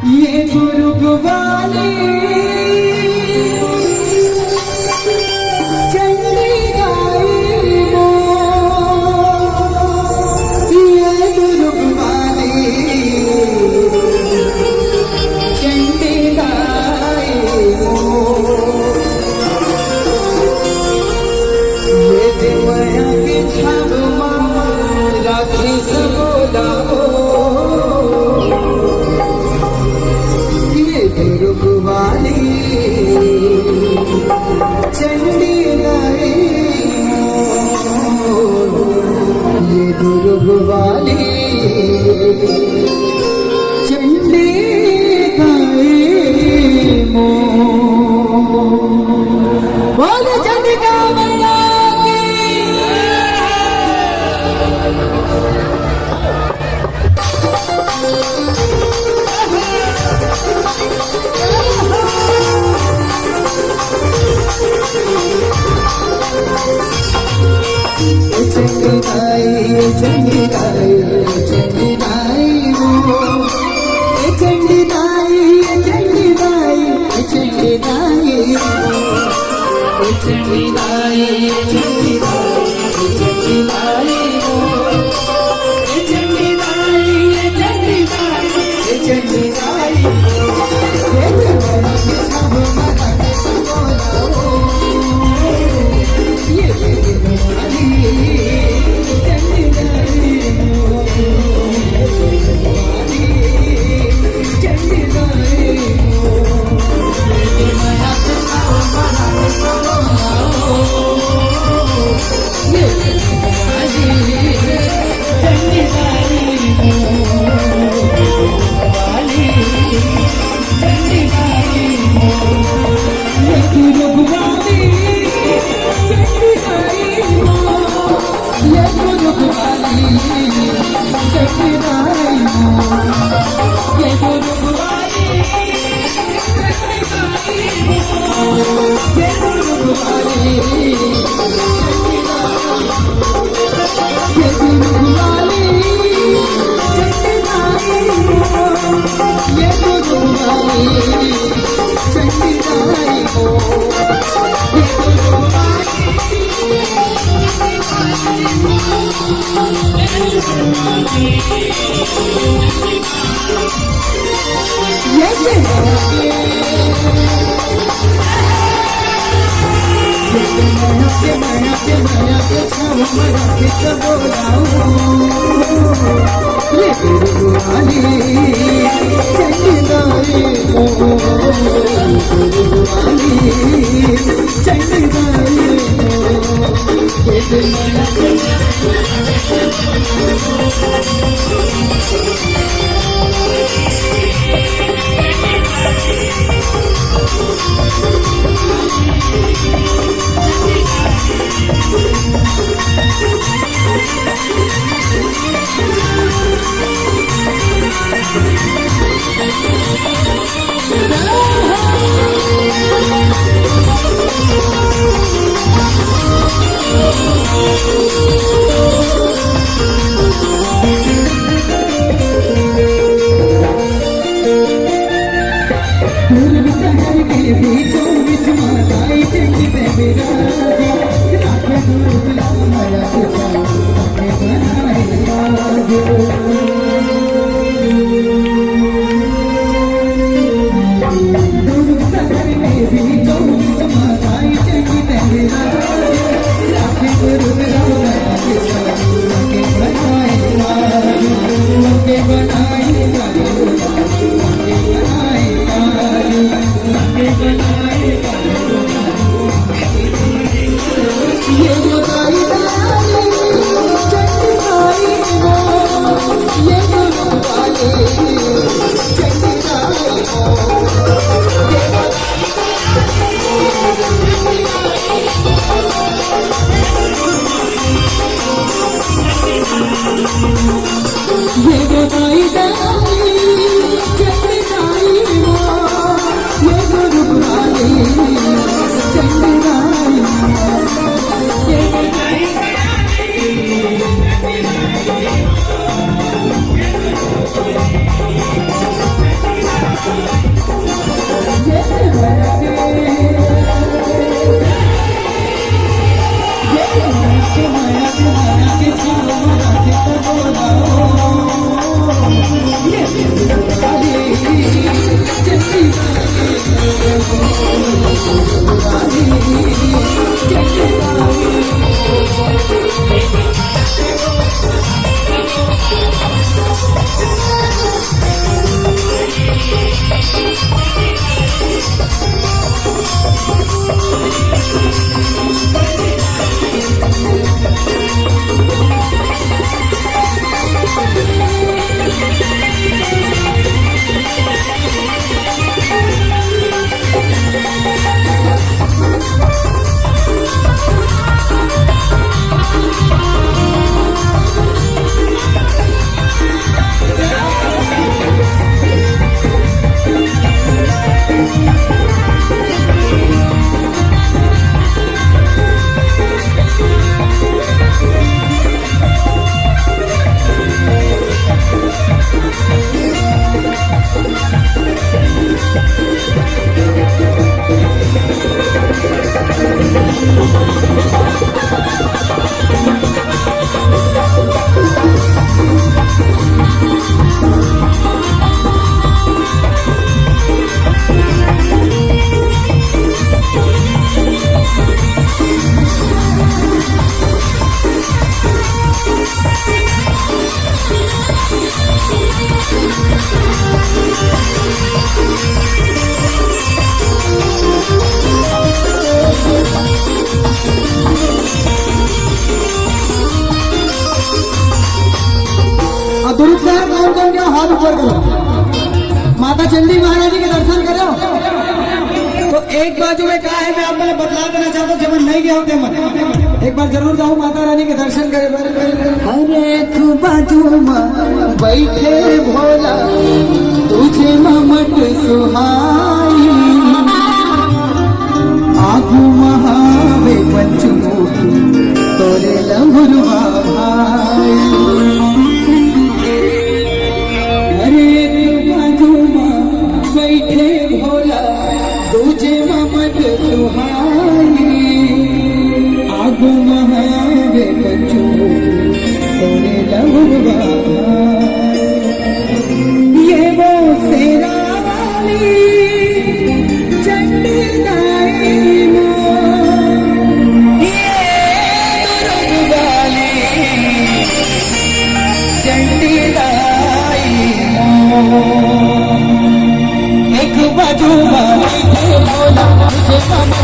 ये गुरु वाली चंडी गाई वो, ये गुरु वाली चंडी गाई वो, ये दिवाया के छाव मामा राखी सबोला हो, गुरुवाली चंडी गाई ये गुरुवाली चंडी गाई मो बोल चंडिका मैया चंडी गाई चंडी गाई वो, चंडी गाई चंडी गाई चंडी गाई वो, चंडी गाई चंडी गाई चंडी गाई वो, चंडी गाई चंडी गाई चंडी गाई चंडी महारानी के दर्शन करो तो एक बाजू में कहा है, मैं आप मैंने बतला देना चाहता हूँ, जब मैं नहीं गया होते मन एक बार जरूर जाऊँ माता रानी के दर्शन करे। हर एक बाजू में बैठे भोला तुझे ममट सुहाई, आगू महावे बच्चों तोरे लंगुरवा भाई। हर एक बाजू में बैठे भोला तुझे ममट सुहाई, आगू महावे बच्चों तोरे लंगुरवा भाई। ये वो सेरा वाली चंडी दाई एक बाजू बोला मुझे समझ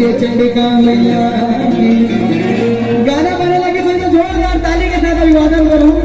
बोलिए चंडिका मैया की। गाना बने लगे तो जोरदार ताली के साथ अभिवादन करूं।